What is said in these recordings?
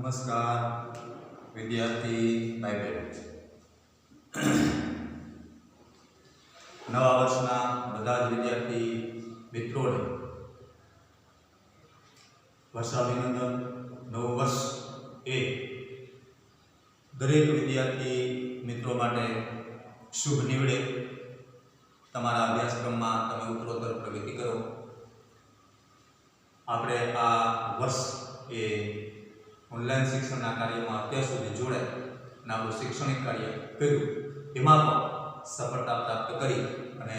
નમસ્કાર વિદ્યાર્થી ભાઈ બહેનો, નવા વર્ષના બધા જ વિદ્યાર્થી મિત્રોને વર્ષાભિનંદન. નવું વર્ષ એ દરેક વિદ્યાર્થી મિત્રો માટે શુભ નીવડે. તમારા અભ્યાસક્રમમાં તમે ઉત્તરોત્તર પ્રગતિ કરો. આપણે આ વર્ષ એ ઓનલાઈન શિક્ષણના કાર્યમાં અત્યાર સુધી જોડાય અને આપણું શૈક્ષણિક કાર્ય કર્યું, એમાં પણ સફળતા પ્રાપ્ત કરી અને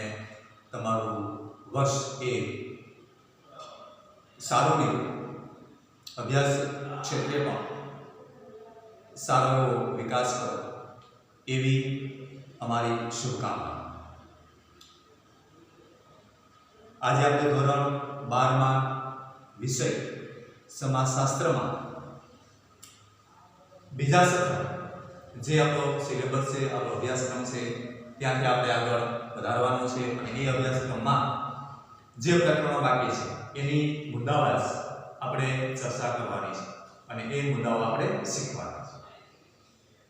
તમારું વર્ષ એ સારું નીવડે. અભ્યાસ ક્ષેત્રે પણ સારો વિકાસ કરો એવી અમારી શુભકામના. આજે આપણે ધોરણ 12માં વિષય સમાજશાસ્ત્રમાં બીજા સત્ર જે આપણો સિલેબસ છે, આપણો અભ્યાસક્રમ છે, ત્યાંથી આપણે આગળ વધારવાનો છે અને એ અભ્યાસક્રમમાં જે પ્રકરણો બાકી છે એની મુદ્દાવાર આપણે ચર્ચા કરવાની છે અને એ મુદ્દાઓ આપણે શીખવાના છે.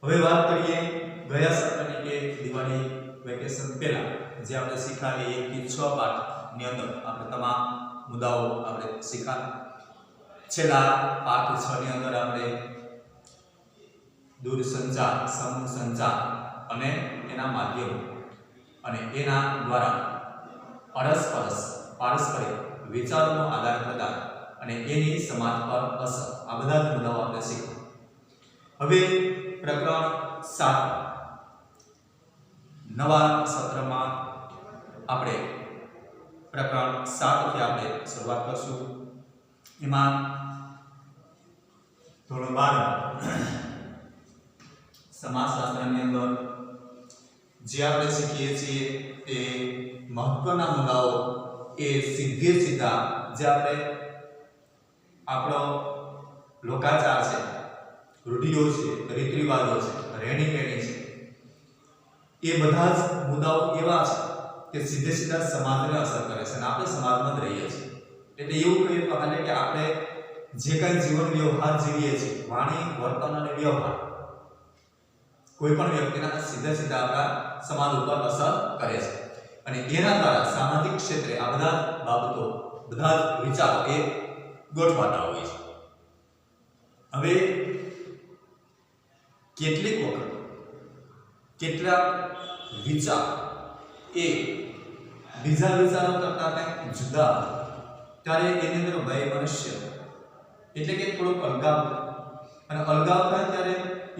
હવે વાત કરીએ ગયા સત્રની કે દિવાળી વેકેશન પહેલા જે આપણે શીખ્યા 1 થી 6 પાઠની અંદર આપણે તમામ મુદ્દાઓ આપણે શીખ્યા. છેલ્લા પાઠ 6 ની અંદર આપણે દૂરસંચાર, સમૂહ સંચાર અને એના માધ્યમો અને એના દ્વારા પારસ્પરિક વિચારોનું આદાન પ્રદાન અને એની સમાજ પર અસર, આ બધા જ મુદ્દાઓ આપણે શીખ્યા. હવે પ્રકરણ 7 નવા સત્રમાં આપણે પ્રકરણ 7 થી આપણે શરૂઆત કરશું. એમાં ધોરણ 12 સમાજશાસ્ત્રની અંદર જે આપણે શીખીએ છીએ તે મહત્વના મુદ્દાઓ એ સીધે સીધા જે આપણે આપણો લોકાચાર છે, રૂઢિઓ છે, રીત રિવાજો છે, રહેણી કહેણી છે, એ બધા જ મુદ્દાઓ એવા છે કે સીધે સીધા સમાજને અસર કરે છે અને આપણે સમાજમાં જ રહીએ છીએ. એટલે એવું કહીએ તો હાલે કે આપણે જે કંઈ જીવન વ્યવહાર જીવીએ છીએ, વાણી, વર્તન અને વ્યવહાર કોઈ પણ વ્યક્તિના સીધા સીધા આપણા સમાજ ઉપર અસર કરે છે અને એના દ્વારા સામાજિક ક્ષેત્રે આ બધા બાબતો, બધા જ વિચારો એ ગોઠવાતા હોય છે. હવે કેટલીક વખત કેટલાક વિચાર એ બીજા વિચારો કરતા કંઈક જુદા, ત્યારે એની અંદર વૈમનસ્ય એટલે કે થોડોક અલગાવ, અને અલગાવ થાય ત્યારે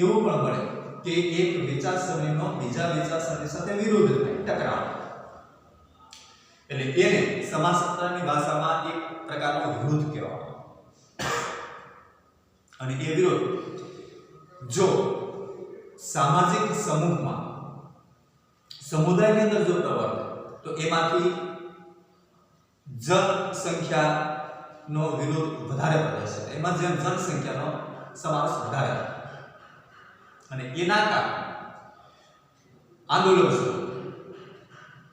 એવું પણ બને કે એક વિચારસરણીનો બીજા વિચારસરણી સાથે વિરોધ થાય, ટકરાવ. એટલે એને સમાજશાસ્ત્રની ભાષામાં એક પ્રકારનો વિરોધ કહેવામાં અને એ વિરોધ જો સામાજિક સમૂહમાં, સમુદાયની અંદર જો પ્રવર્તે તો એમાંથી જનસંખ્યાનો વિરોધ વધારે પ્રદર્શિત, એમાં જનસંખ્યાનો સમાવેશ વધારે અને એના કારણે આંદોલન શરૂ,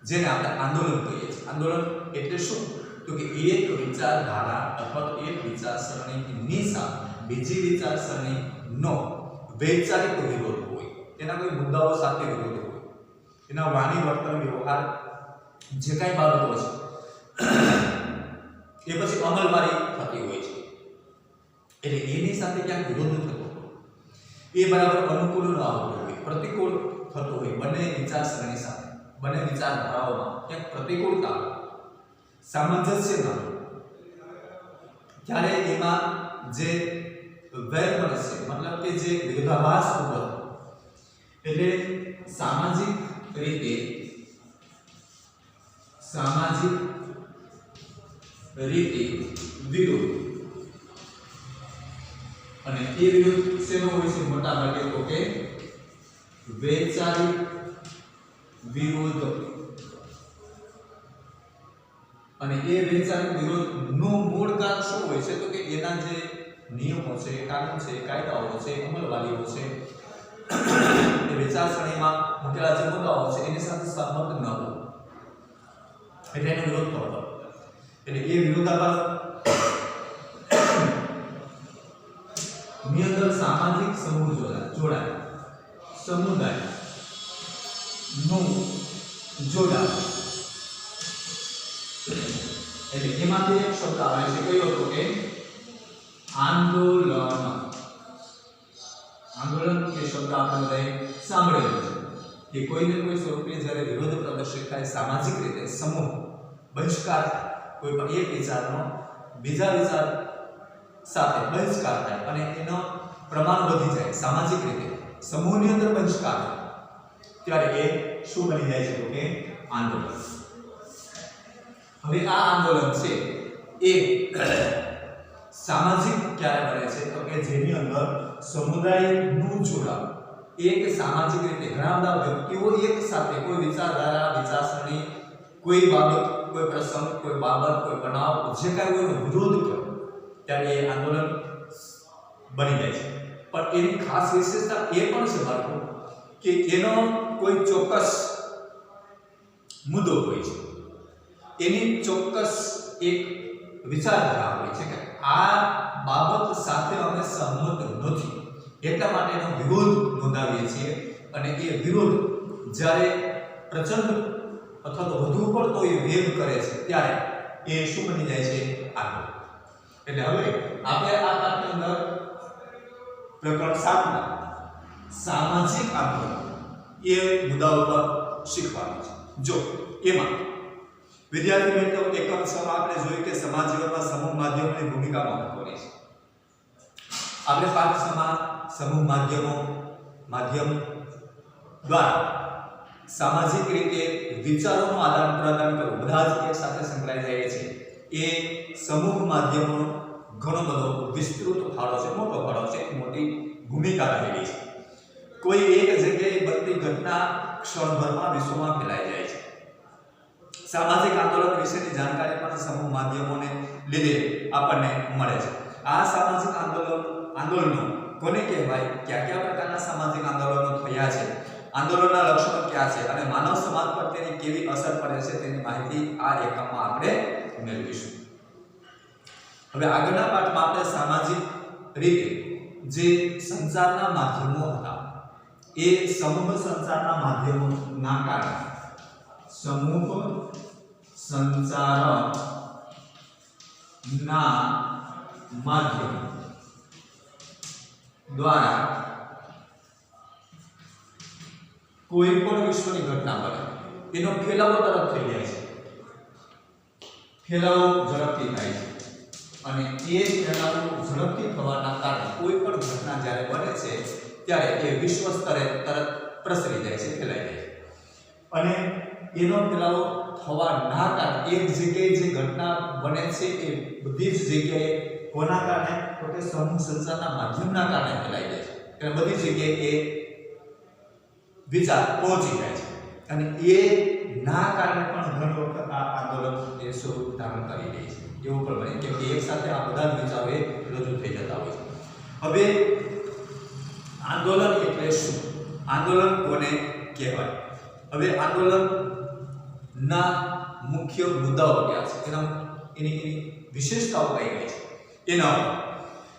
જેને આપણે આંદોલન કહીએ છીએ. આંદોલન એટલે શું? તો કે એક વિચારધારા અથવા તો એક વિચારસરણીની સામે બીજી વિચારસરણીનો વૈચારિક વિરોધ હોય, એના કોઈ મુદ્દાઓ સાથે વિરોધ હોય, એના વાણી, વર્તન, વ્યવહાર જે કાંઈ બાબતો છે એ પછી અમલવારી થતી હોય છે. એટલે એની સાથે ક્યાંક વિરોધ થતો, એ બરાબર અનુકૂળ ન આવતું હોય, પ્રતિકૂળ થતું હોય, બંને વિચારસરણી સાથે, બંને વિચારધારાઓમાં ક્યાંક પ્રતિકૂળતા, સામંજસ્ય ન હોય, ત્યારે એમાં જે વૈમનસ્ય મતલબ કે જે વિરોધાભાસ ઉભો થાય, એટલે સામાજિક રીતે વિરોધ. અને એ વિરોધ શેનો હોય છે? મોટા ભાગે તો કે વૈચારિક વિરોધ. અને એ વૈચારિક વિરોધનું મૂળ કારણ શું હોય છે? તો કે એના જે નિયમો છે, કાનૂન છે, કાયદાઓ છે, અમલવારીઓ છે, એ વિચારસરણીમાં મૂકેલા જે મુદ્દાઓ છે એની સાથે સહમત ન હોય, એટલે એનો વિરોધ થતો. એટલે એ વિરોધાભાસ ની અંદર સમૂહ જોડાણ સમુદાય નું જોડાણ એટલે એમાંથી એક શબ્દ આવે છે કયો તો કે આંદોલન આંદોલન એ શબ્દ આપણે બધાએ સાંભળેલો છે કે કોઈને કોઈ સ્વરૂપે જ્યારે વિરોધ પ્રદર્શિત થાય સામાજિક રીતે સમૂહ બહિષ્કાર કોઈ પણ એક વિચારનો બીજા વિચાર સાથે બહિષ્કાર થાય અને એનો પ્રમાણ વધી જાય સામાજિક રીતે સમૂહની અંદર બહિષ્કાર ત્યારે એ શું બની જાય છે તો કે આંદોલન હવે આ આંદોલન છે એ સામાજિક ક્યારે બને છે તો કે જેની અંદર સમુદાયનું જોડાણ એક સામાજિક રીતે ઘણા બધા વ્યક્તિઓ એક સાથે કોઈ વિચારધારા વિચારસરણી કોઈ બાબત કોઈ પ્રસંગ કોઈ બાબત કોઈ બનાવ જે કાંઈ કોઈનો વિરોધ કરે ત્યારે એ આંદોલન બની જાય છે પણ એની ખાસ વિશેષતા એ પણ છે બાળકો કે એનો કોઈ ચોક્કસ મુદ્દો હોય છે એની ચોક્કસ એક વિચારધારા હોય છે કે આ બાબત સાથે અમે સહમત નથી એટલા માટે એનો વિરોધ નોંધાવીએ છીએ અને એ વિરોધ જ્યારે પ્રચંડ અથવા તો વધુ પડતો એ વેગ કરે છે ત્યારે એ શું બની જાય છે આંદોલન એટલે હવે આપણે આ પાઠની અંદર પ્રકરણ 7 માં સામાજિક આંદોલન એ મુદ્દા ઉપર શીખવાનું છે જો એમાં વિદ્યાર્થી મિત્રો એકમ 6 માં આપણે જોયું કે સમાજ જીવનમાં સમૂહ માધ્યમોની ભૂમિકા મહત્વની છે આપણે પાઠ 6 માં સમૂહ માધ્યમ દ્વારા સામાજિક રીતે વિચારોનું આદાન પ્રદાન કરવું બધા જ એક સાથે સંકળાઈ જાય છે એ સમૂહ માધ્યમોનો ઘણો બધો વિસ્તૃત ફાળો છે મોટો ફાળો છે મોટી ભૂમિકા રહેલી છે કોઈ એક જગ્યાએ બનતી ઘટના ક્ષણભરમાં વિશ્વમાં ફેલાઈ જાય છે સામાજિક આંદોલન વિશેની જાણકારી પણ સમૂહ માધ્યમોને લીધે આપણને મળે છે આ સામાજિક આંદોલનો કોને કહેવાય કયા પ્રકારના સામાજિક આંદોલનો થયા છે આંદોલનના લક્ષણો ક્યાં છે અને માનવ સમાજ પર તેની કેવી અસર પડે છે તેની માહિતી આ એકમમાં આપણે મેળવીશું હવે આગળના પાઠમાં આપણે સામાજિક રીતે જે સંચારના માધ્યમો હતા એ સમૂહ સંચારના માધ્યમોના કારણે સમૂહ સંચારના માધ્યમ દ્વારા કોઈ પણ વિશ્વની ઘટના બને એનો ફેલાવો તરફ થઈ જાય છે ફેલાવો ઝડપથી થાય છે અને એ ફેલાવો ઝડપથી થવાના કારણે કોઈ પણ ઘટના જ્યારે બને છે ત્યારે એ વિશ્વ સ્તરે તરત પ્રસરી જાય છે ફેલાઈ જાય છે અને એનો ફેલાવો થવાના કારણે એક જગ્યાએ જે ઘટના બને છે એ બધી જ જગ્યાએ કોના કારણે તો કે સમૂહ સંચારના માધ્યમના કારણે ફેલાઈ જાય છે એટલે બધી જગ્યાએ એ વિચાર પહોંચી જાય છે અને એ ના કારણે પણ ઘણી વખત આ આંદોલન એ સ્વરૂપ ધારણ કરી લે છે એવું પણ બને કેમ કે એક સાથે આ બધા જ વિચારો એ રજૂ થઈ જતા હોય છે હવે આંદોલન એટલે શું આંદોલન કોને કહેવાય હવે આંદોલન ના મુખ્ય મુદ્દાઓ કયા છે એની વિશેષતાઓ કઈ કઈ છે એના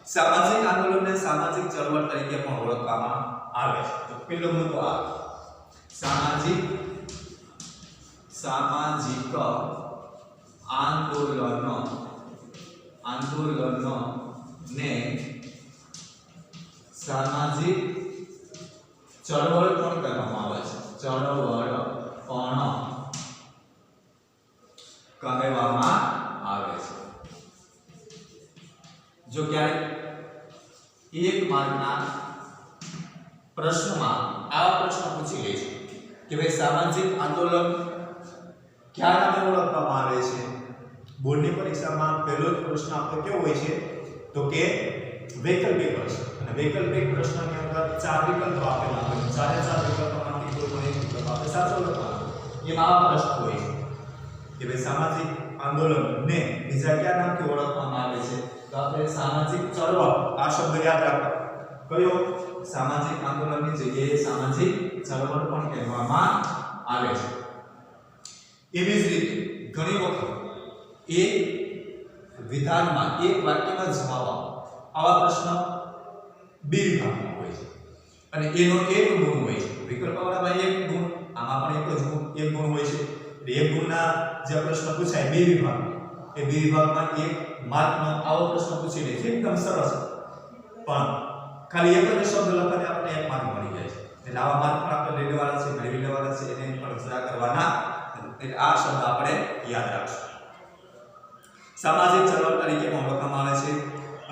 સામાજિક આંદોલનને સામાજિક ચળવળ તરીકે પણ ઓળખવામાં આવે છે તો પહેલો મુદ્દો આ સામાજિક આંદોલનને સામાજિક ચળવળ પણ કહેવામાં આવે છે ચળવળ પણ કહેવામાં આવે છે જો ક્યારે એક માર્કના પ્રશ્નમાં આ પ્રશ્ન પૂછી લે છે કે ભાઈ સામાજિક આંદોલન ક્યાં નામે ઓળખવામાં આવે છે બોર્ડની પરીક્ષામાં પહેલો જ પ્રશ્ન આપણો કેવો હોય છે તો કે વૈકલ્પિક પ્રશ્ન અને વૈકલ્પિક પ્રશ્નની અંદર 4 વિકલ્પો આપેલા હોય છે 4 વિકલ્પોમાંથી કોઈ પણ એક વિકલ્પ આપણે સાચો લખવાનો એમાં આ પ્રશ્ન હોય છે કે ભાઈ સામાજિક આંદોલનને બીજા કયા નામથી ઓળખવામાં આવે છે તો આપણે સામાજિક ચળવળ આ શબ્દ યાદ રાખો કયો સામાજિક આંદોલનની જગ્યાએ સામાજિક ચળવળ પણ કહેવામાં આવે છે એવી જ રીતે ઘણી વખત એક વિધાનમાં એક વાક્યમાં જવાબ આવા પ્રશ્ન બે વિભાગમાં હોય છે અને એનો એક ગુણ હોય છે વિકલ્પવાળામાં એક ગુણ આમાં પણ એક ગુણ હોય છે એટલે એક ગુણના જે પ્રશ્ન પૂછાય બે વિભાગ એ બે વિભાગમાં એક માર્કનો આવો પ્રશ્ન પૂછી લે છે એકદમ સરસ પણ ખાલી એક જ શબ્દ લખવાને આપણે એક માર્ક મળી જાય છે એટલે આવા માર્ક પણ આપણે લઈ લેવાના છે મેળવી લેવાના છે એને પણ જરા કરવાના એટલે આ શબ્દ આપણે યાદ રાખશું સામાજિક ચળવળ તરીકે ઓળખવામાં આવે છે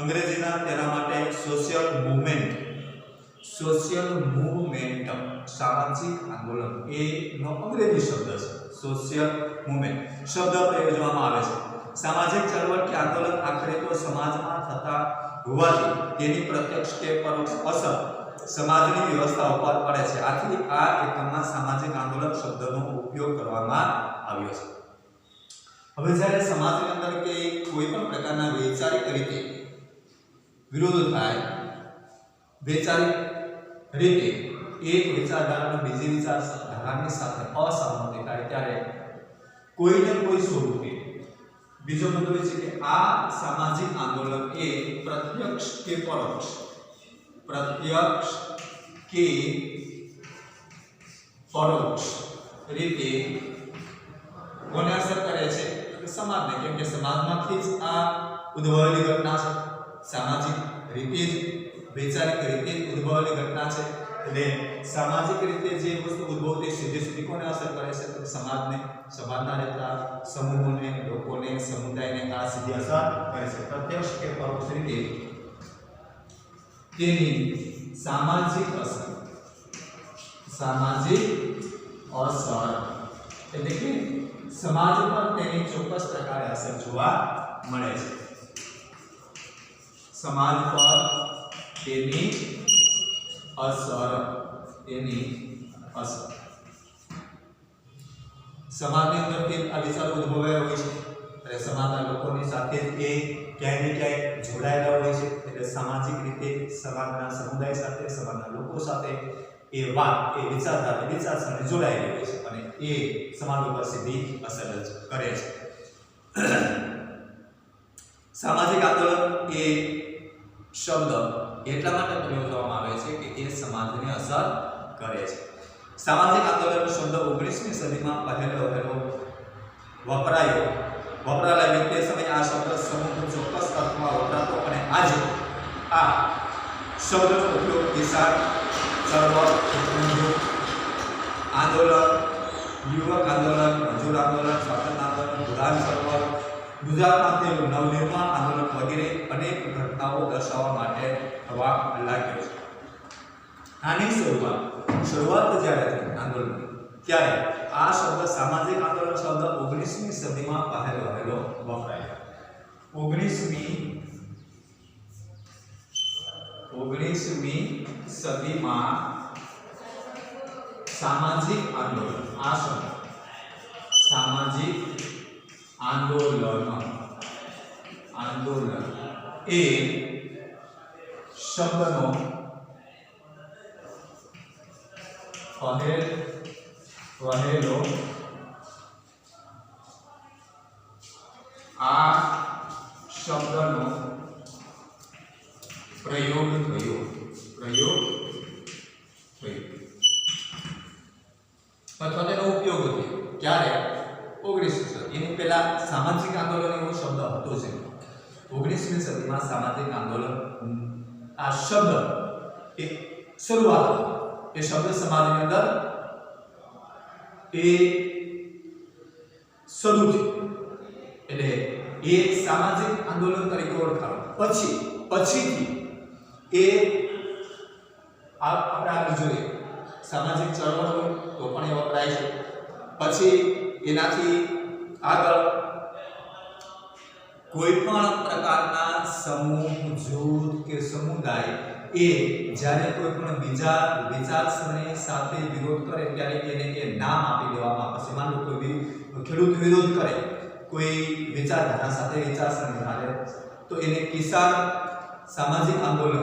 અંગ્રેજીના તેના માટે સોશિયલ મૂવમેન્ટ સામાજિક આંદોલન એ નો અંગ્રેજી શબ્દ છે સોશિયલ મૂવમેન્ટ શબ્દ પ્રયોજવામાં આવે છે સામાજિક ચળવળ કે આંદોલન આખરે તો સમાજમાં થતા હોવાથી તેની પ્રત્યક્ષ કે પરોક્ષ અસર સમાજની વ્યવસ્થા ઉપર પડે છે આથી આ એકમમાં સામાજિક આંદોલન શબ્દનો ઉપયોગ કરવામાં આવ્યો છે હવે જ્યારે સમાજની અંદર કે કોઈ પણ પ્રકારના વૈચારિક રીતે વિરોધ થાય વૈચારિક રીતે એક વિચારધારાનો બીજી વિચારધારાની સાથે અસહમતિ થાય ત્યારે કોઈને કોઈ સ્વરૂપે બીજો મુદ્દો એ છે કે આ સામાજિક આંદોલન એ પ્રત્યક્ષ કે પરોક્ષ રીતે કોને અસર કરે છે તો સમાજને કેમ કે સમાજમાંથી જ આ ઉદ્ભવેલી ઘટના છે સામાજિક રીતે જ વૈચારિક રીતે જ ઉદ્ભવેલી ઘટના છે એટલે સામાજિક રીતે જે વસ્તુ ઉદ્ભવતી સીધી કોને અસર કરે છે તો સમાજને સમાજના રહેતા સમૂહોને લોકોને સમુદાયને આ સીધી અસર કરે છે પ્રત્યક્ષ કે પરોક્ષ રીતે તેની સામાજિક અસર એટલે કે સમાજ પર તેની ચોક્કસ પ્રકારે અસર જોવા મળે છે સમાજ પર તેની અસર સમાજની અંદરથી આ વિચારો ઉદ્ભવ્યા હોય છે એટલે સમાજના લોકોની સાથે એ ક્યાંય ને ક્યાંય જોડાયેલા હોય છે એટલે સામાજિક રીતે સમાજના સમુદાય સાથે સમાજના લોકો સાથે એ વાત એ વિચારસરણી જોડાયેલી હોય છે અને એ સમાજ ઉપર સીધી અસર જ કરે છે સામાજિક આંદોલન એ શબ્દ એટલા માટે પ્રયોગ કરવામાં આવે છે કે એ સમાજને અસર કરે છે સામાજિક આંદોલન શબ્દ 19મી સદીમાં પહેલો વપરાયેલો તે સમયે આ શબ્દ સમૂહ ચોક્કસ અર્થમાં વપરાતો અને આજે આ શબ્દનો ઉપયોગ કિસાન ચળવળ આંદોલન યુવક આંદોલન મજૂર આંદોલન સ્વાતંત્ર્ય આંદોલન ગુલામ ચળવળ ગુજરાતમાં થયેલું નવનિર્માણ આંદોલન વગેરે અનેક ઘટનાઓ દર્શાવવા માટે થવા લાગ્યો છે આની શરૂઆત જ્યારે થઈ આંદોલનની ત્યારે આ શબ્દ સામાજિક આંદોલન શબ્દ 19મી સદીમાં પહેલો વપરાયો 19મી સદીમાં સામાજિક આંદોલન આ શબ્દ સામાજિક આંદોલન એ શબ્દનો પહેલો આ શબ્દનો પ્રયોગ થયો અથવા તેનો ઉપયોગ થયો ક્યારે 19મી સદી એની પહેલા સામાજિક આંદોલન એવો શબ્દ હતો જ 19મી સદીમાં સામાજિક આંદોલન આ શબ્દ એ શરૂઆત એ શબ્દ સમાજની અંદર એ શરૂ થયું એટલે એ સામાજિક આંદોલન તરીકે ઓળખાયું પછીથી એ આપણે આગળ જોઈએ સામાજિક ચળવળ હોય તો પણ એ વપરાય છે પછી એનાથી આગળ કોઈ પણ પ્રકારના સમૂહ જૂથ કે સમુદાય એ જ્યારે કોઈ પણ બીજા વિચારસરણી સાથે વિરોધ કરે ત્યારે એને એ નામ આપી દેવામાં આવે છે માનો કોઈ ખેડૂત વિરોધ કરે કોઈ વિચારધારા સાથે વિચારસરણી હાલે તો એને કિસાન સામાજિક આંદોલન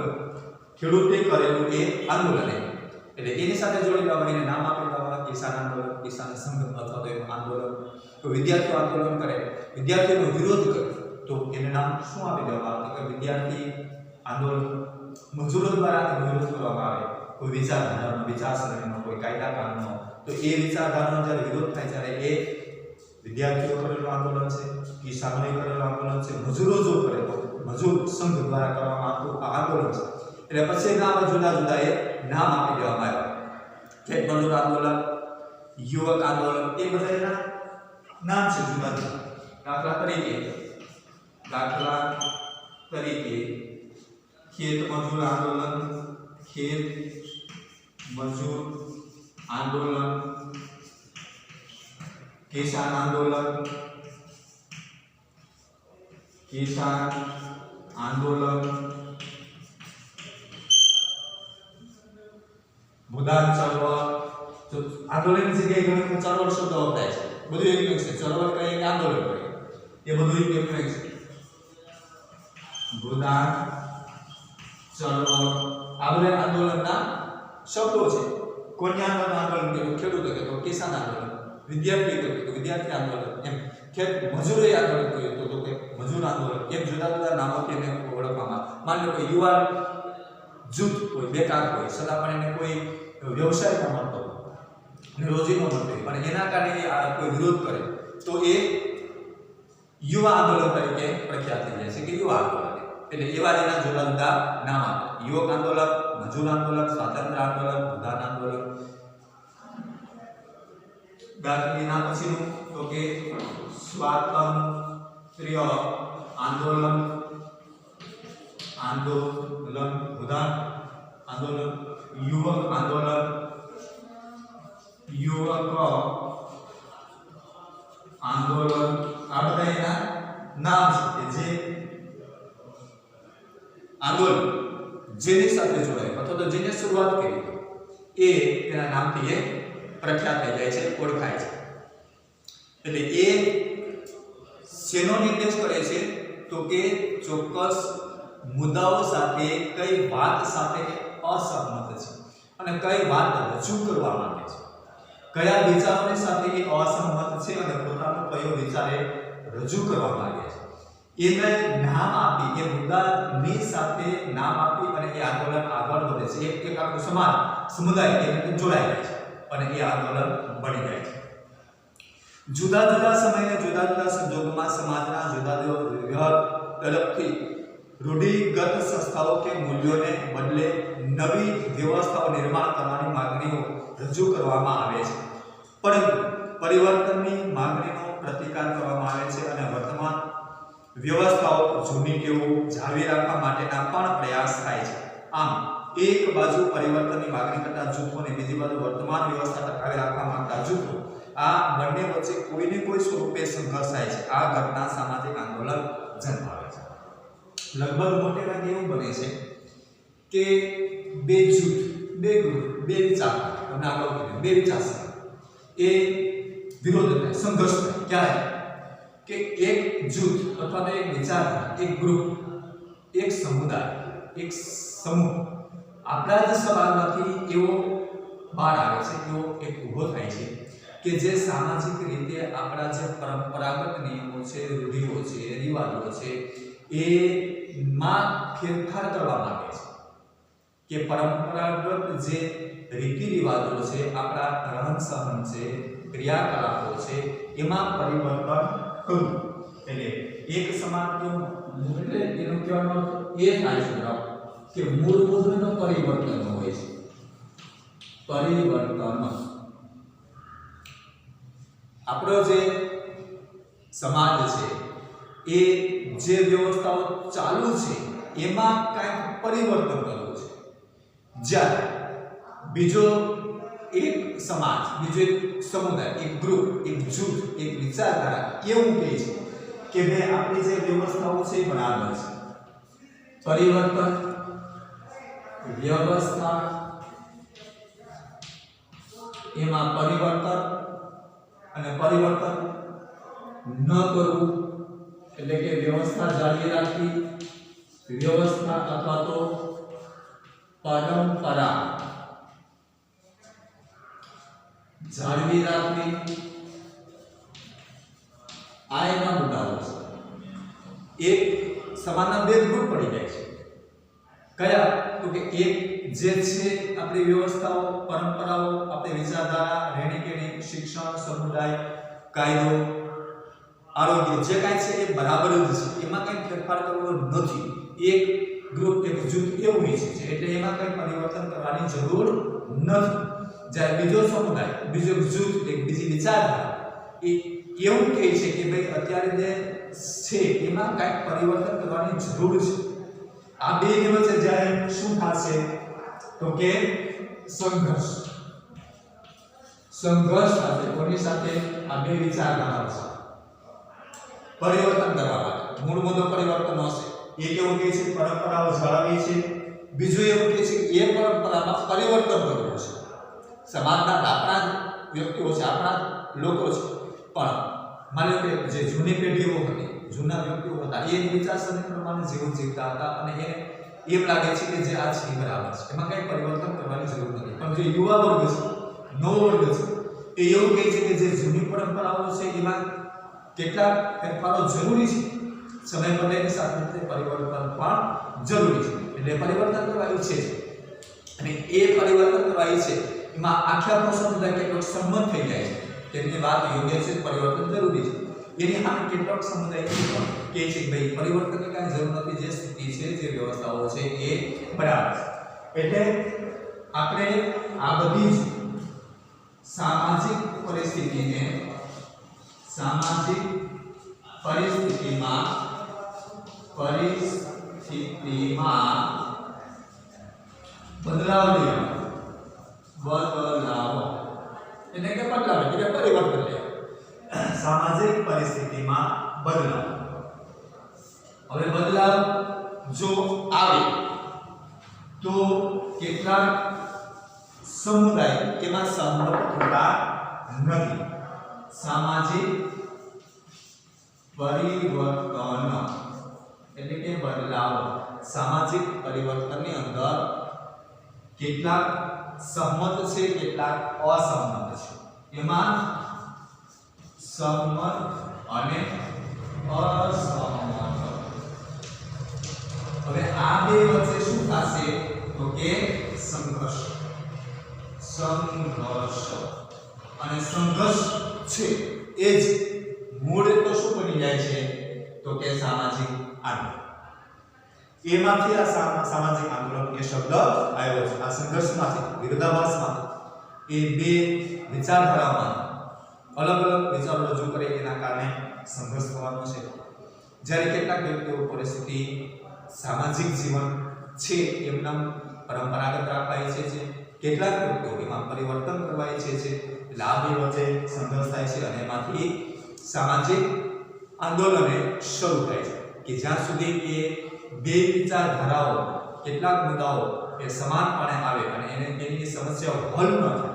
ખેડૂતે કરેલું એ આંદોલન એટલે એની સાથે જોડી દેવામાં એને નામ આપી દેવામાં કિસાન આંદોલન કિસાન સંઘ અથવા તો એનું આંદોલન તો વિદ્યાર્થીઓ આંદોલન કરે વિદ્યાર્થીઓનો વિરોધ કરે તો એને નામ શું આપી દેવામાં આવે કે વિદ્યાર્થી આંદોલન મજૂરો દ્વારા વિરોધ કરવામાં આવે કોઈ વિચારધારાનો, વિચારસરણીનો, કોઈ કાયદા કાનૂનનો, તો એ વિચારધારાનો જ્યારે વિરોધ થાય ત્યારે એ વિદ્યાર્થીઓ કરેલું આંદોલન છે, કિસાનોએ કરેલું આંદોલન છે, મજૂરો જો કરે તો મજૂર સંઘ દ્વારા કરવામાં આવતું આ આંદોલન છે. એટલે પછી નામ જુદા જુદા એ નામ આપી દેવામાં આવ્યા. ખેત મજૂર આંદોલન, યુવક આંદોલન, એ બધા એના નામ છે જુદા જુદા. દાખલા તરીકે ખેત મજૂર આંદોલન, ખેત મજૂર આંદોલન, કિસાન આંદોલન, કિસાન આંદોલન, ભૂદાન ચળવળ. તો આંદોલનની જગ્યાએ ઘણી ચળવળ શબ્દ વપરાય છે. બધું એક છે. ચળવળ કઈ એક આંદોલન કઈ એ બધું એક છે. ભૂદાન ચળવળ આ બધા આંદોલનના શબ્દો છે. કોની આંદોલન કહ્યું? ખેડૂતો કહેતો કિસાન આંદોલન, વિદ્યાર્થી કહેતો વિદ્યાર્થી આંદોલન, એમ ખેત મજૂરો આંદોલન કહ્યું તો કે મજૂર આંદોલન. એમ જુદા જુદા નામોથી એને ઓળખવામાં. માની લો કે યુવાન જૂથ કોઈ બેકાર હોય, સલામણીને કોઈ વ્યવસાય ન મળતો અને રોજી ન મળતી પણ એના કારણે આ કોઈ વિરોધ કરે તો એ યુવા આંદોલન તરીકે પ્રખ્યાત થઈ જાય છે કે યુવા આંદોલન. એટલે એવા એના જુદા જુદા નામ આપે. યુવક આંદોલન, મજૂર આંદોલન, સ્વાતંત્ર્ય આંદોલન, ભૂદાન આંદોલન. દાખલા પછીનું તો કે સ્વાતંત્ર્ય આંદોલન, ભૂદાન આંદોલન, યુવક આંદોલન, યુવક આંદોલન. આ બધા એના નામ છે જે આંદોલન જેની સાથે જોડાય અથવા તો જેને શરૂઆત કરી એ તેના નામથી એ પ્રખ્યાત થઈ જાય છે, ઓળખાય છે. એટલે એ શેનો નિર્દેશ કરે છે તો કે ચોક્કસ મુદ્દાઓ સાથે કઈ વાત સાથે અસહમત છે અને કઈ વાત રજૂ કરવા માંગે છે, કયા વિચારોની સાથે એ અસહમત છે અને પોતાનો કયો વિચાર એ રજૂ કરવા માંગે છે એને નામ આપી, એ મુદ્દાની સાથે નામ આપી અને એ આંદોલન આગળ વધે છે. એક આખું સમાજ, સમુદાય એ રીતે જોડાઈ જાય છે અને એ આંદોલન બની જાય છે. જુદા જુદા સમયે જુદા જુદા સંજોગોમાં સમાજના જુદા જુદા વિભાગ તરફથી રૂઢિગત સંસ્થાઓ કે મૂલ્યોને બદલે નવી વ્યવસ્થાઓ નિર્માણ કરવાની માંગણીઓ રજૂ કરવામાં આવે છે. પરંતુ પરિવર્તનની માંગણીનો પ્રતિકાર કરવામાં આવે છે અને વર્તમાન વ્યવસ્થાઓ જૂની ટેવો જાળવી રાખવા માટેના પણ પ્રયાસ થાય છે. આમ એક બાજુ પરિવર્તનની માંગણી કરતા જૂથો અને બીજી બાજુ વર્તમાન વ્યવસ્થા ટકાવી રાખવા માંગતા જૂથો, આ બંને વચ્ચે કોઈને કોઈ સ્વરૂપે સંઘર્ષ થાય છે. આ ઘટના સામાજિક આંદોલન જન્માવે છે. લગભગ મોટે ભાગે એવું બને છે કે બે જૂથ, બે ગ્રુપ, બે વિચાર, તમને આગળ કીધું બે વિચારસરણી એ વિરોધ થાય, સંઘર્ષ થાય. ક્યારે? કે એક જૂથ અથવા તો એક વિચાર, એક ગ્રુપ, એક સમુદાય, એક સમૂહ આપણા જ સમાજમાંથી એવો બહાર આવે છે, એવો એક ઊભો થાય છે કે જે સામાજિક રીતે આપણા જે પરંપરાગત નિયમો છે, રૂઢિઓ છે, રિવાજો છે એમાં ફેરફાર કરવા માંગે છે. કે પરંપરાગત જે રીતિ રિવાજો છે, આપણા રહન સહન છે, ક્રિયાકલાપો છે એમાં પરિવર્તન કરવું. એટલે એક સમાજનું એટલે એનું કહેવાનો એ થાય છે કે મૂળભૂત પરિવર્તન હોય છે. પરિવર્તન આપણો જે સમાજ છે એ જે વ્યવસ્થાઓ ચાલુ છે એમાં કંઈક પરિવર્તન કરવું છે. જ્યારે બીજો એક સમાજ, બીજો એક સમુદાય, એક ગ્રુપ, એક જૂથ, એક વિચારધારા એવું કહે છે કે ભાઈ આપણી જે વ્યવસ્થાઓ છે એ બરાબર છે. પરિવર્તન વ્યવસ્થા એમાં પરિવર્તન અને પરિવર્તન ન કરવું એટલે કે વ્યવસ્થા જાળવી રાખવી, વ્યવસ્થા અથવા તો પરંપરા જાળવી રાખવી, આ એના મુદ્દાઓ છે. એક સમાજના બે ગ્રુપ પડી જાય છે. કયા? તો કે એક જે છે આપણી વ્યવસ્થાઓ, પરંપરાઓ, આપણી વિચારધારા, રહેણીકરણી, શિક્ષણ, સમુદાય, કાયદો, આરોગ્ય જે કાંઈ છે એ બરાબર જ છે, એમાં કંઈ ફેરફાર કરવો નથી. એક ગ્રુપ, એક જૂથ એવું ઈચ્છે છે એટલે એમાં કંઈ પરિવર્તન કરવાની જરૂર નથી. જ્યારે બીજો સમુદાય, બીજો જૂથ, એક બીજી વિચારધારા એ એવું કહે છે કે ભાઈ અત્યારે જે છે એમાં કંઈક પરિવર્તન કરવાની જરૂર છે. આ બે વચ્ચે જ્યારે શું થશે તો કે સંઘર્ષ થશે. કોની સાથે? આ બે વિચારધારાઓ છે. પરિવર્તન કરવા માટે મૂળ મુદ્દો પરિવર્તન હશે. એક એવું કહે છે પરંપરાઓ જાળવવી છે, બીજું એવું કહે છે કે એ પરંપરામાં પરિવર્તન કરવું છે. સમાજના આપણા વ્યક્તિઓ છે, આપણા લોકો છે, પણ માની લો કે જે જૂની પેઢીઓ હતી, જૂના વ્યક્તિઓ હતા, એ વિચારસરણી પ્રમાણે જીવન જીવતા હતા અને એને એમ લાગે છે કે જે આ છે બરાબર છે, એમાં કંઈ પરિવર્તન કરવાની જરૂર નથી. પણ જે યુવા વર્ગ છે, નવો વર્ગ છે, એ એવું કહે છે કે જે જૂની પરંપરાઓ છે એમાં કેટલાક ફેરફારો જરૂરી છે, સમય બદલાયની સાથે પરિવર્તન પણ જરૂરી છે. એટલે પરિવર્તન કરવા ઈચ્છે છે અને એ પરિવર્તન કરવા ઈચ્છે એમાં આખા સમુદાય કેટલોક સંમત થઈ જાય છે. તેમની વાત યોગ્ય છે, પરિવર્તન જરૂરી છે. એની સામે કેટલોક સમુદાય કહે છે કે ભાઈ પરિવર્તનની કાંઈ જરૂર નથી, જે સ્થિતિ છે, જે વ્યવસ્થાઓ છે એ બરાબર છે. એટલે આપણે આ બધી જ સામાજિક પરિસ્થિતિમાં બદલાવ એટલે કે બદલાવ એટલે પરિવર્તન લે. સામાજિક પરિસ્થિતિમાં બદલાવ. હવે બદલાવ જો આવે તો કેટલાક સમુદાય એમાં સહમત થતા નથી. સામાજિક પરિવર્તન એટલે કે બદલાવ, સામાજિક પરિવર્તનની અંદર કેટલાક સહમત છે, કેટલાક અસહમત છે. એમાં સહમત અને અસહમત. હવે આ બે વચ્ચે શું થશે તો કે સંઘર્ષ. અને સંઘર્ષ છે એ જ મૂળ તો શું બની જાય છે તો કે સામાજિક આંદોલન. એમાંથી આ સામાજિક આંદોલન એ શબ્દ આવ્યો છે. આ સંઘર્ષમાંથી, વિરોધાભાસમાંથી, એ બે વિચારધારામાં અલગ અલગ વિચારો રજૂ કરે એના કારણે સંઘર્ષ થવાનો છે. જ્યારે કેટલાક વ્યક્તિઓ પરિસ્થિતિ, સામાજિક જીવન છે એમના પરંપરાગત રાખવા ઈચ્છે છે, કેટલાક વ્યક્તિઓ એમાં પરિવર્તન કરવા ઈચ્છે છે. એટલે આ બે વચ્ચે સંઘર્ષ થાય છે અને એમાંથી સામાજિક આંદોલન શરૂ થાય છે કે જ્યાં સુધી એ બે વિચારધારાઓ, કેટલાક મુદ્દાઓ એ સમાનપણે આવે અને એની સમસ્યાઓ હલ ન થાય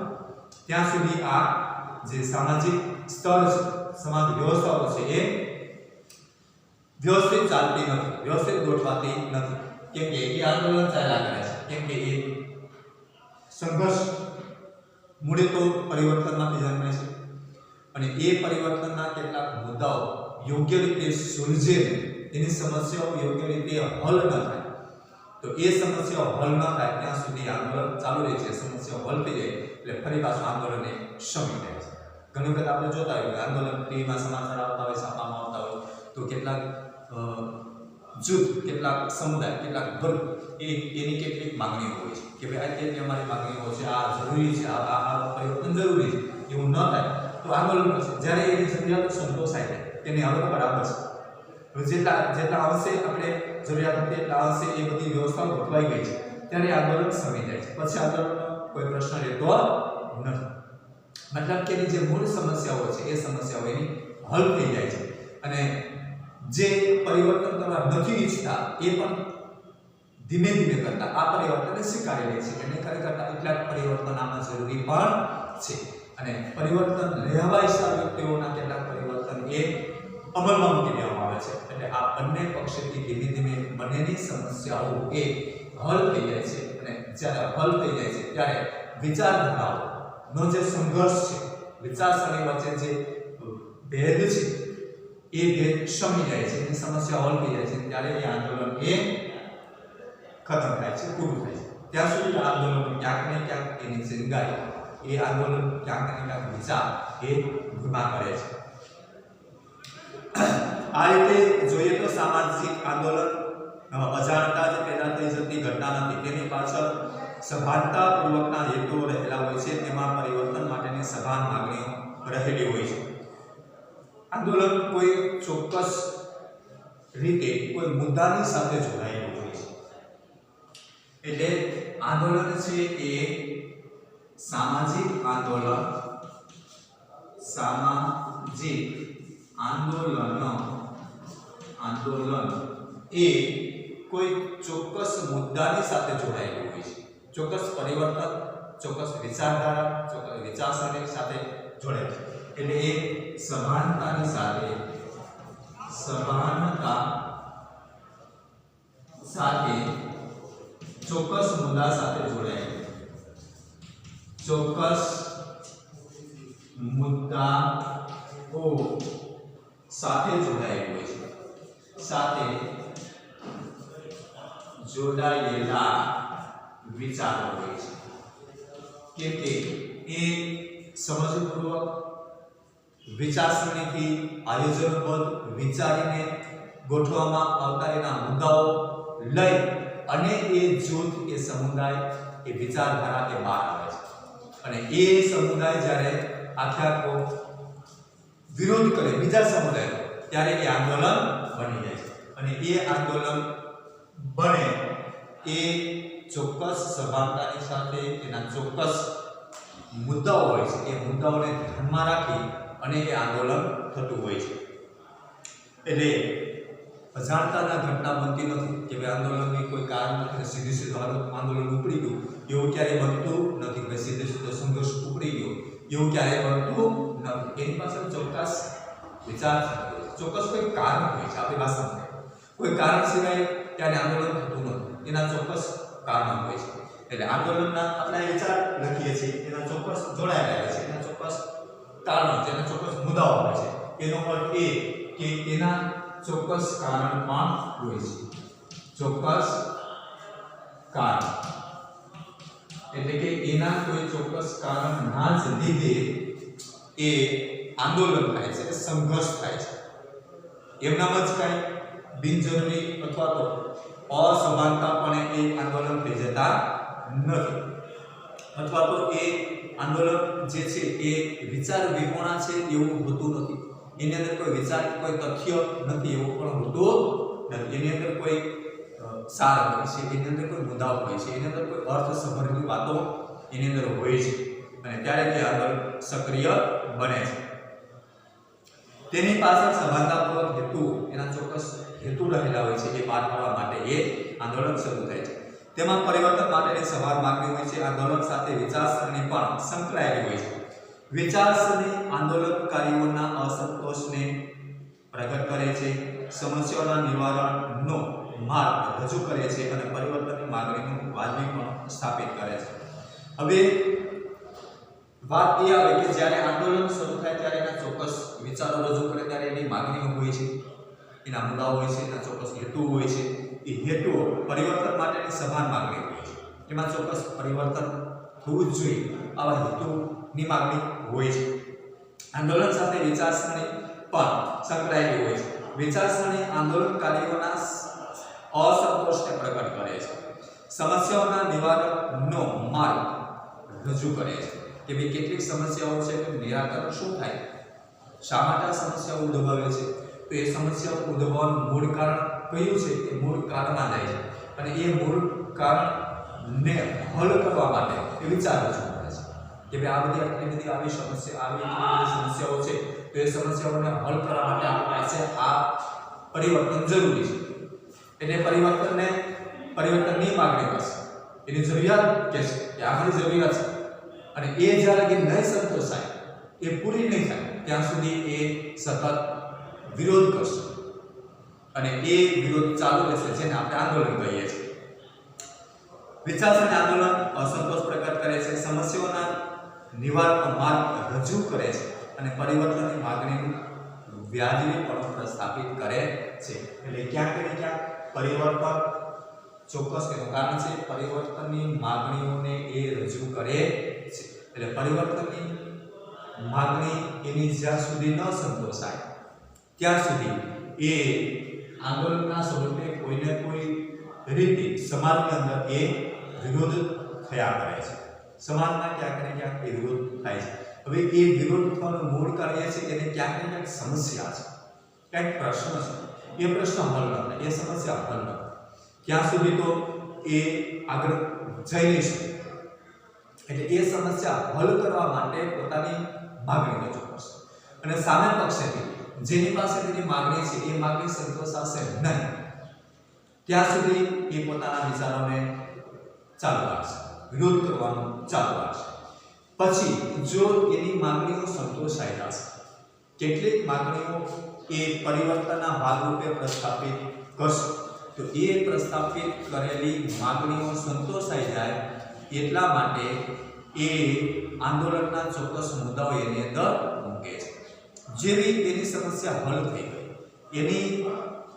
ત્યાં સુધી આ જે સામાજિક સ્તર છે, સમાજ વ્યવસ્થાઓ છે એ વ્યવસ્થિત ચાલતી નથી, વ્યવસ્થિત ગોઠવાતી નથી. કેમ કે એ આંદોલન ચાલ્યા કરે છે, કેમ કે એ સંઘર્ષ મૂળે તો પરિવર્તનમાંથી જન્મે છે અને એ પરિવર્તનના કેટલાક મુદ્દાઓ યોગ્ય રીતે સુલઝે, એની સમસ્યાઓ યોગ્ય રીતે હલ ન થાય તો એ સમસ્યાઓ હલ ન થાય ત્યાં સુધી આંદોલન ચાલુ રહે છે. સમસ્યાઓ હલ થઈ જાય એટલે ફરી પાછું આંદોલન શમી જાય છે. ઘણી વખત આપણે જોતા હોય કે આંદોલન ટીવીમાં સમાચાર આવતા હોય, છાપામાં આવતા હોય તો કેટલાક જૂથ, કેટલાક સમુદાય, કેટલાક વર્ગ એની કેટલીક માંગણીઓ હોય છે કે ભાઈ અત્યારે અમારી માંગણીઓ છે, આ જરૂરી છે, આ પરિવર્તન જરૂરી છે, એવું ન થાય તો આંદોલન કરશે. જ્યારે એની જરૂરિયાતો સંતોષાય જાય તેને હવે બરાબર છે, જેટલા અંશે આપણે જરૂરિયાત હતી એટલા અંશે એ બધી વ્યવસ્થાઓ ગોઠવાઈ ગઈ છે ત્યારે આંદોલન સમી જાય છે. પછી આંદોલનનો કોઈ પ્રશ્ન રહેતો નથી. મતલબ કે એની જે મૂળ સમસ્યાઓ છે એ સમસ્યાઓ એની હલ થઈ જાય છે અને જે પરિવર્તન કરવા નથી ઈચ્છતા એ પણ ધીમે ધીમે કરતા આ પરિવર્તનને સ્વીકારી લે છે અને ખરેખર એટલા પરિવર્તન આમાં જરૂરી પણ છે અને પરિવર્તન લેવા ઈચ્છતા વ્યક્તિઓના કેટલાક પરિવર્તન એ અમલમાં મૂકી દેવામાં આવે છે. એટલે આ બંને પક્ષેથી ધીમે ધીમે બંનેની સમસ્યાઓ એ હલ થઈ જાય છે અને જ્યારે હલ થઈ જાય છે ત્યારે વિચારધારાઓનો જે સંઘર્ષ છે, વિચારસરણી વચ્ચે જે ભેદ છે એ ભેદ શમી જાય છે, એની સમસ્યા હલ થઈ જાય છે ત્યારે એ આંદોલન એ ખતમ થાય છે, પૂરું થાય છે. ત્યાં સુધી આંદોલન ક્યાંક ને ક્યાંક એની ચિંગાઈ એ આંદોલન ક્યાંક ને ક્યાંક વિચાર એ ઉભા કરે છે. આ રીતે જોઈએ તો સામાજિક આંદોલન અજાણતા જે પેદા થઈ જતી ઘટના નથી, તેની પાછળ સભાનતાપૂર્વકના હેતુઓ રહેલા હોય છે. તેમાં પરિવર્તન માટેની સભાન માંગણીઓ રહેલી હોય છે. આંદોલન કોઈ ચોક્કસ રીતે કોઈ મુદ્દાની સાથે જોડાયેલું હોય છે. એટલે આંદોલન છે એ સામાજિક આંદોલન એ કોઈ ચોક્કસ મુદ્દાની સાથે જોડાયેલું હોય છે. ચોક્કસ પરિવર્તન, ચોક્કસ વિચારધારા, ચોક્કસ વિચારસરણી સાથે જોડાય છે. એટલે એ સભાનતાની સાથે ચોક્કસ મુદ્દા સાથે જોડાય, ચોક્કસ મુદ્દાઓ સાથે જોડાયેલું હોય છે, સાથે જોડાયેલા વિચારો હોય છે. કેમ કે એ સમજપૂર્વક વિચારસરણીથી આયોજનબદ્ધ વિચારીને ગોઠવવામાં આવતા એના મુદ્દાઓ લઈ અને એ જૂથ, એ સમુદાય, એ વિચારધારા એ બહાર આવે છે. અને એ સમુદાય જ્યારે આખો વિરોધ કરે બીજા સમુદાયનો, ત્યારે એ આંદોલન બની જાય છે. અને એ આંદોલન બને એ ચોક્કસ સભાનતાની સાથે એના ચોક્કસ મુદ્દાઓ હોય છે. એ મુદ્દાઓને ધ્યાનમાં રાખી અને એ આંદોલન થતું હોય છે. એટલે અજાણતાના ઘટના બનતી નથી કે ભાઈ આંદોલનની કોઈ કારણ નથી, સીધું આંદોલન ઉપડી ગયું એવું ક્યારેય બનતું નથી. ભાઈ સીધો સંઘર્ષ ઉપડી ગયો એવું ક્યારેય બનતું નથી. એની પાછળ ચોક્કસ વિચાર, ચોક્કસ કોઈ કારણ હોય છે. આપણી ભાષામાં કોઈ કારણ સિવાય ત્યારે આંદોલન થતું નથી, એના ચોક્કસ કારણ હોય છે. એટલે આંદોલનના આપણે વિચાર લખીએ છીએ, એના ચોક્કસ જોડાયેલા હોય છે, એના ચોક્કસ કારણો, જેના ચોક્કસ મુદ્દાઓ હોય છે. એનો અર્થ એ કે એના ચોક્કસ કારણ પણ હોય છે. ચોક્કસ કારણ એટલે કે એના કોઈ ચોક્કસ કારણના જ લીધે એ આંદોલન થાય છે, સંઘર્ષ થાય છે. એમનામ જ કાંઈ બિનજરૂરી અથવા તો અસમાનતાપણે એ આંદોલન થઈ જતા નથી, અથવા તો એ આંદોલન જે છે એ વિચાર વિહોણા છે એવું હોતું નથી. એની અંદર કોઈ વિચાર, કોઈ તથ્ય નથી એવું પણ હોતું નથી. એની અંદર કોઈ સાર હોય છે, એની અંદર કોઈ મુદ્દાઓ હોય છે, એની અંદર કોઈ અર્થસભરની વાતો એની અંદર હોય છે. અને ત્યારે તે આંદોલન સક્રિય બને છે. તેની પાછળ સભાનતાપૂર્વક હેતુ, એના ચોક્કસ હેતુ રહેલા હોય છે. એ પાર પાડવા માટે એ આંદોલન શરૂ થાય છે. તેમાં પરિવર્તન માટેની સભાન માંગણી હોય છે. આંદોલન સાથે વિચારસરણી પણ સંકળાયેલી હોય છે. વિચારસરણી આંદોલનકારીઓના અસંતોષને પ્રગટ કરે છે, સમસ્યાઓના નિવારણનો માર્ગ રજૂ કરે છે અને પરિવર્તનની માંગણીનું વાજબીપણું સ્થાપિત કરે છે. હવે વાત એ આવે કે જ્યારે આંદોલન શરૂ થાય ત્યારે એના ચોક્કસ વિચારો રજૂ કરે, ત્યારે એની માંગણીઓ હોય છે, એના મુદ્દાઓ હોય છે, એના ચોક્કસ હેતુ હોય છે. એ હેતુઓ પરિવર્તન માટેની સભાન માંગણી હોય છે. એમાં ચોક્કસ પરિવર્તન થવું જ જોઈએ, આવા હેતુની માંગણી હોય છે. આંદોલન સાથે વિચારસરણી પણ સંકળાયેલી હોય છે. વિચારસરણી આંદોલનકારીઓના અસંતોષને પ્રગટ કરે છે, સમસ્યાઓના નિવારણનો માર્ગ રજૂ કરે છે. કે ભાઈ કેટલીક સમસ્યાઓ છે તો નિરાકરણ શું થાય, શા માટે આ સમસ્યાઓ ઉદ્ભવે છે, તો એ સમસ્યાઓ ઉદ્ભવવાનું મૂળ કારણ કયું છે, એ મૂળ કારણમાં જાય છે અને એ મૂળ કારણને હલ કરવા માટે એ વિચાર રજૂ કરે છે કે ભાઈ આ બધી આટલી બધી આવી સમસ્યાઓ છે, તો એ સમસ્યાઓને હલ કરવા માટે આપણી પાસે આ પરિવર્તન જરૂરી છે. એટલે પરિવર્તનની માંગણી કરશે, એની જરૂરિયાત કે છે કે આપણી જરૂરિયાત છે. અને એ જ્યારે કે નહીં સંતોષાય, એ પૂરી નહીં થાય ત્યાં સુધી એ સતત વિરોધ કરશે અને એ વિરોધ ચાલુ રહેશે, જેને આપણે આંદોલન કહીએ છીએ. વિચારસરણી આંદોલન અસંતોષ પ્રગટ કરે છે, સમસ્યાઓના નિવારણનો માર્ગ રજૂ કરે છે અને પરિવર્તનની માંગણીનું વ્યાજબીપણું પ્રસ્થાપિત કરે છે. એટલે ક્યાંક ને ક્યાંક પરિવર્તન ચોક્કસ એનું કારણ છે પરિવર્તનની માગણીઓને એ રજૂ કરે છે. એટલે પરિવર્તનની માગણી એની જ્યાં સુધી ન સંતોષાય ત્યાં સુધી એ આંદોલનના સ્વરૂપે કોઈને કોઈ રીતે સમાજની અંદર એ વિરોધ થયા કરે છે. સમાજમાં ક્યાંક ને ક્યાંક એ વિરોધ થાય છે. હવે એ વિરોધ થવાનું મૂળ કારણ એ છે કે એને ક્યાંક ને ક્યાંક સમસ્યા છે, ક્યાંક પ્રશ્ન છે. એ પ્રશ્ન હલ ન થાય, એ સમસ્યા હલ ન થાય ત્યાં સુધી તો એ આગળ જઈ નહીં શકે. એટલે એ સમસ્યા હલ કરવા માટે પોતાની માગણી રજૂ કરશે અને સામે પક્ષેથી જેની પાસે તેની માગણી છે એ માગણી સંતોષાશે નહીં ત્યાં સુધી એ પોતાના વિચારોને ચાલુ રાખશે, વિરોધ કરવાનું ચાલુ રાખશે. પછી જો એની માગણીઓ સંતોષાઈ જશે, કેટલીક માગણીઓ એ પરિવર્તનના ભાગરૂપે પ્રસ્થાપિત કરશે, તો એ પ્રસ્થાપિત કરેલી માગણીઓ સંતોષાઈ જાય એટલા માટે એ આંદોલનના ચોક્કસ મુદ્દાઓ એની અંદર મૂકે છે. જેવી એની સમસ્યા હલ થઈ ગઈ, એની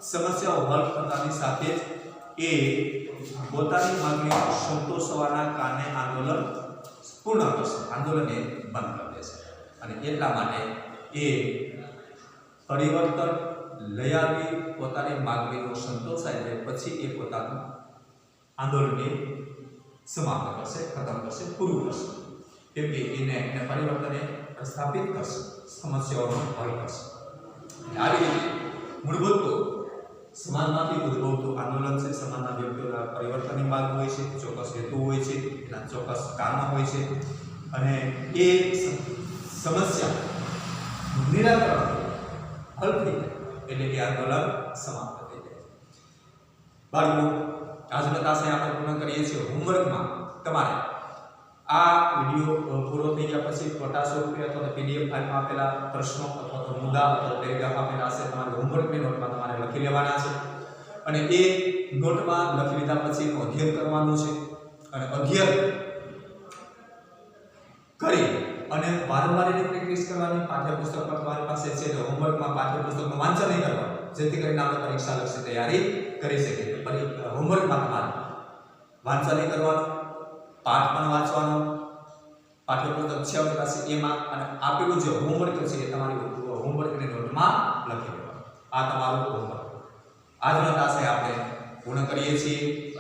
સમસ્યાઓ હલ થતાની સાથે જ એ પોતાની માગણીઓ સંતોષવાના કારણે આંદોલન પૂર્ણ કરશે, આંદોલનને બંધ કરી દેશે. અને એટલા માટે એ પરિવર્તન લઈ આવી પોતાની માગણીઓ સંતોષાય જાય પછી એ પોતાનું આંદોલનને સમાપ્ત કરશે, ખતમ કરશે, પૂરું કરશે. કેમ કે એને પરિવર્તને સ્થાપિત કરશે, સમસ્યાઓનો હલ કરશે. આવી રીતે મૂળભૂત સમાજમાંથી ઉદ્ભવતું આંદોલન છે. સમાજના વ્યક્તિઓના પરિવર્તનની માંગ હોય છે, ચોક્કસ હેતુ હોય છે, એના ચોક્કસ કારણો હોય છે અને એ સમસ્યા નિરાકરણ હલ થઈ જાય એટલે એ આંદોલન સમાપ્ત થઈ જાય. બાળકો, આજના તાસે આપણે પૂર્ણ કરીએ છીએ. હોમવર્કમાં તમારે આ વિડિયો પૂરો થઈ ગયા પછી ફોટા સ્વરૂપે અથવા પીડીએફ ફાઇલમાં આપેલા પ્રશ્નો અથવા તો મુદ્દા અથવા પેરેગ્રાફ આપેલા હશે, તમારે હોમવર્કની નોટમાં તમારે લખી લેવાના છે અને એ નોટમાં લખી લીધા પછી એનું અધ્યયન કરવાનું છે અને અધ્યયન કરી અને વારંવાર એની પ્રેક્ટિસ કરવાની. પાઠ્યપુસ્તક પર તમારી પાસે છે તો હોમવર્કમાં પાઠ્યપુસ્તકનું વાંચન નહીં કરવાનું, જેથી કરીને આપણે પરીક્ષાલક્ષી તૈયારી કરી શકીએ. હોમવર્કમાં તમારે વાંચન કરવાનું, પાઠ પણ વાંચવાનો, પાઠ્યપુસ્તક છે આપણી પાસે એમાં અને આપેલું જે હોમવર્ક છે એ તમારી હોમવર્કની નોટમાં લખી દેવાનું. આ તમારું હોમવર્ક. આજનો તાસે આપણે પૂર્ણ કરીએ છીએ.